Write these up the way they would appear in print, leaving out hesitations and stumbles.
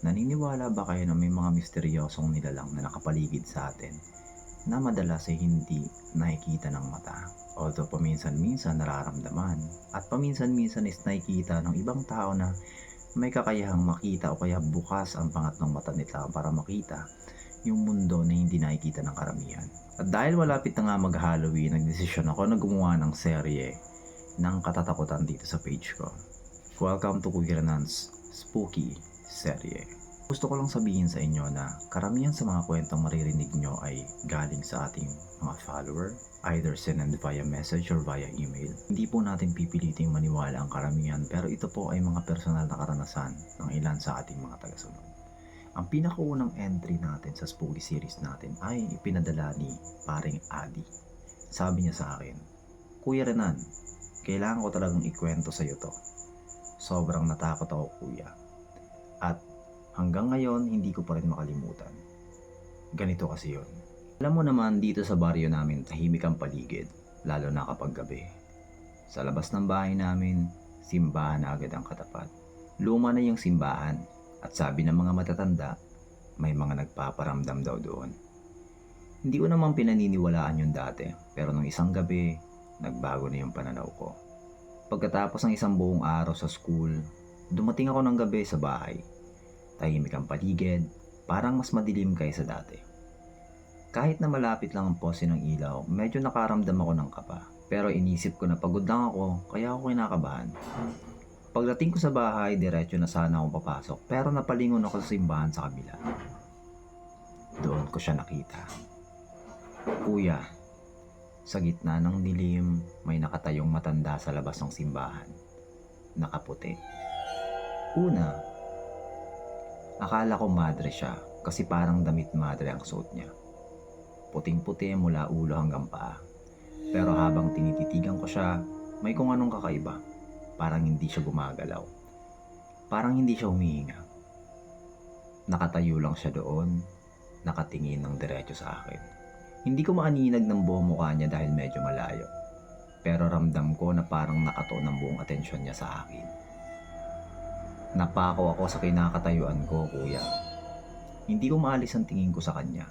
Naniniwala ba kayo na may mga misteryosong nilalang na nakapaligid sa atin na madalas ay hindi nakikita ng mata? Although paminsan-minsan nararamdaman at paminsan-minsan is nakikita ng ibang tao na may kakayahang makita o kaya bukas ang pangatlong mata nila para makita yung mundo na hindi nakikita ng karamihan. At dahil malapit na nga mag-Halloween, nagdesisyon ako na gumawa ng serye ng katatakutan dito sa page ko. Welcome to Kuya Renan's Spooky Serye. Gusto ko lang sabihin sa inyo na karamihan sa mga kwentong maririnig nyo ay galing sa ating mga follower, either send via message or via email. Hindi po natin pipiliting maniwala ang karamihan, pero ito po ay mga personal na karanasan ng ilan sa ating mga tagasunod. Ang pinakaunang entry natin sa spooky series natin ay ipinadala ni paring Adi. Sabi niya sa akin, "Kuya Renan, kailangan ko talagang ikwento sa iyo to. Sobrang natakot ako, kuya. At hanggang ngayon, hindi ko pa rin makalimutan. Ganito kasi yun. Alam mo naman, dito sa baryo namin, tahimik ang paligid, lalo na kapag gabi. Sa labas ng bahay namin, simbahan na agad ang katapat. Luma na yung simbahan, at sabi ng mga matatanda, may mga nagpaparamdam daw doon. Hindi ko naman pinaniniwalaan yun dati, pero nung isang gabi, nagbago na yung pananaw ko. Pagkatapos ng isang buong araw sa school, dumating ako ng gabi sa bahay. Tahimik ang paligid, parang mas madilim kaysa dati. Kahit na malapit lang ang pose ng ilaw, medyo nakaramdam ako ng kaba. Pero inisip ko na pagod lang ako, kaya ako kinakabahan. Pagdating ko sa bahay, diretso na sana akong papasok, pero napalingon ako sa simbahan sa kabila. Doon ko siya nakita. Kuya, sa gitna ng dilim, may nakatayong matanda sa labas ng simbahan. Nakaputi. Una, akala ko madre siya kasi parang damit madre ang suot niya. Puting-puti mula ulo hanggang paa. Pero habang tinititigan ko siya, may kung anong kakaiba. Parang hindi siya gumagalaw. Parang hindi siya humihinga. Nakatayo lang siya doon, nakatingin ng diretso sa akin. Hindi ko maaninag ng buong mukha niya dahil medyo malayo. Pero ramdam ko na parang nakatuon ang buong atensyon niya sa akin. Napako ako sa kinakatayuan ko, kuya. Hindi ko maalis ang tingin ko sa kanya.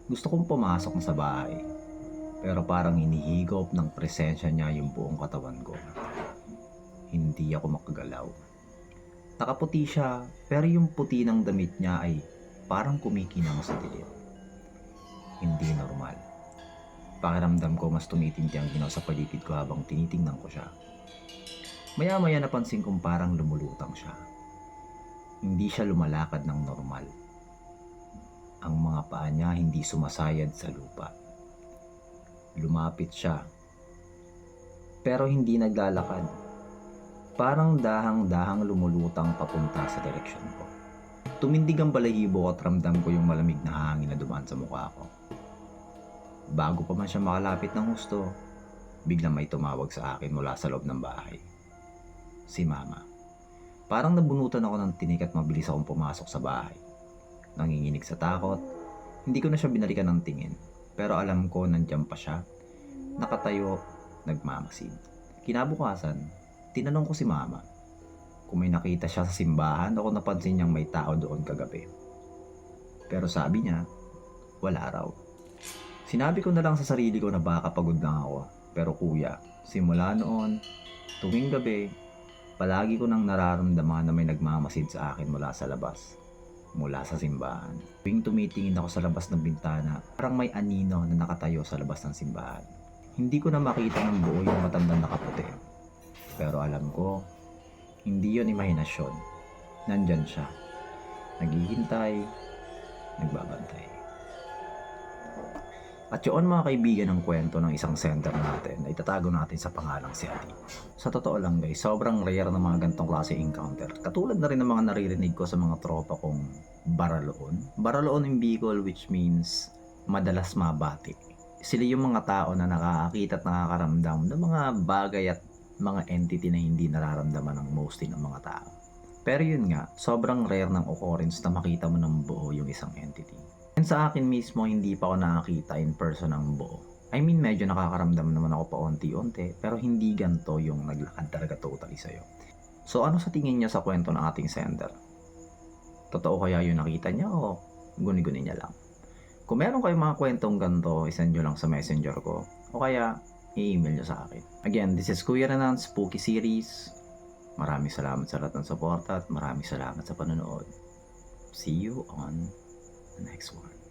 Gusto kong pumasok na sa bahay, pero parang hinihigop ng presensya niya yung buong katawan ko. Hindi ako makagalaw. Nakaputi siya, pero yung puti ng damit niya ay parang kumikinang sa dilim. Hindi normal. Pakiramdam ko mas tumitindi ang ginaw sa paligid ko habang tinitingnan ko siya. Maya-maya napansin kong parang lumulutang siya. Hindi siya lumalakad ng normal. Ang mga paa niya hindi sumasayad sa lupa. Lumapit siya. Pero hindi naglalakad. Parang dahang-dahang lumulutang papunta sa direksyon ko. Tumindig ang balahibo at ramdam ko yung malamig na hangin na dumaan sa mukha ko. Bago pa man siya makalapit ng husto, biglang may tumawag sa akin mula sa loob ng bahay. Si Mama. Parang nabunutan ako ng tinik at mabilis akong pumasok sa bahay. Nanginginig sa takot, hindi ko na siya binalikan ng tingin. Pero alam ko nandiyan pa siya, nakatayo, nagmamasid. Kinabukasan, tinanong ko si Mama kung may nakita siya sa simbahan o kung napansin niyang may tao doon kagabi. Pero sabi niya, wala raw. Sinabi ko na lang sa sarili ko na baka pagod lang ako. Pero kuya, simula noon, tuwing gabi, palagi ko nang nararamdaman na may nagmamasid sa akin mula sa labas, mula sa simbahan. Tuwing tumitingin ako sa labas ng bintana, parang may anino na nakatayo sa labas ng simbahan. Hindi ko na makita ng buo yung matandang nakaputi. Pero alam ko, hindi yon imahinasyon. Nandyan siya. Naghihintay, nagbabantay. At yun mga kaibigan ng kwento ng isang sender natin na itatago natin sa pangalang si Adi. Sa totoo lang guys, sobrang rare na mga gantong klase encounter. Katulad na rin ng mga naririnig ko sa mga tropa kong baraloon. Baraloon in Bicol, which means madalas mabati. Sila yung mga tao na nakakakita at nakakaramdam ng mga bagay at mga entity na hindi nararamdaman ng mostly ng mga tao. Pero yun nga, sobrang rare ng occurrence na makita mo ng buo yung isang entity. And sa akin mismo, hindi pa ako nakakita in person ng buo. I mean, medyo nakakaramdam naman ako paunti-unti, pero hindi ganito yung naglakad talaga totally sa'yo. So ano sa tingin niya sa kwento ng ating sender? Totoo kaya yung nakita niya o guni-guni niya lang? Kung meron kayong mga kwentong ganito, i-send nyo lang sa messenger ko o kaya i-email nyo sa akin. Again, this is Kuya Renan, Spooky Series. Maraming salamat sa lahat ng suporta at maraming salamat sa panonood. See you on the next one.